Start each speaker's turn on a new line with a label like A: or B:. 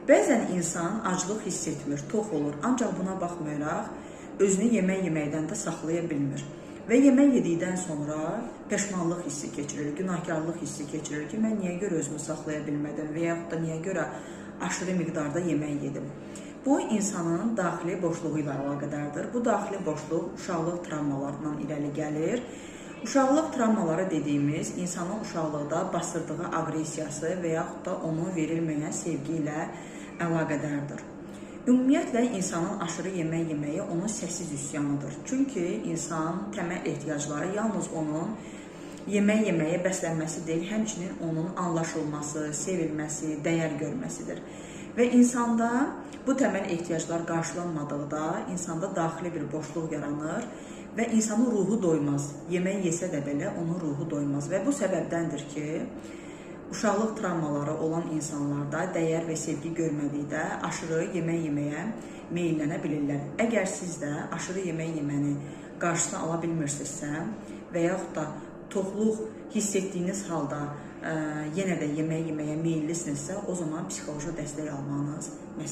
A: Bəzən insan aclıq hiss etmir, tox olur, ancaq buna baxmayaraq özünü yemək yeməkdən də saxlaya bilmir. Və yemək yedikdən sonra peşmanlıq hissi keçirir, günahkarlıq hissi keçirir ki, mən niyə görə özümü saxlaya bilmədim və yaxud da niyə görə aşırı miqdarda yemək yedim. Bu, insanın daxili boşluğu ilə əlaqədardır. Bu daxili boşluq uşaqlıq travmalarından irəli gəlir. Uşaqlıq travmaları dediyimiz insanın uşaqlıqda basdırdığı aqressiyası və yaxud da onu verilməyən sevgi ilə əlaqədardır. Ümumiyyətlə, insanın aşırı yemək yeməyi onun səssiz üsyanıdır. Çünki insan təməl ehtiyacları yalnız onun yemək yeməyə bəslənməsi deyil, həmçinin onun anlaşılması, sevilməsi, dəyər görməsidir. Və insanda bu təməl ehtiyaclar qarşılanmadıqda insanda daxili bir boşluq yaranır və insanın ruhu doymaz. Yemək yesə də belə onun ruhu doymaz və bu səbəbdəndir ki, uşaqlıq travmaları olan insanlarda dəyər və sevgi görmədikdə aşırı yemək yeməyə meyllənə bilirlər. Əgər siz də aşırı yemək yeməni qarşısını ala bilmirsinizsə və yaxud da toxluq hiss etdiyiniz halda yenə də yemək yeməyə meyillisinizsə, o zaman psixoloji dəstək almanız məsələdir.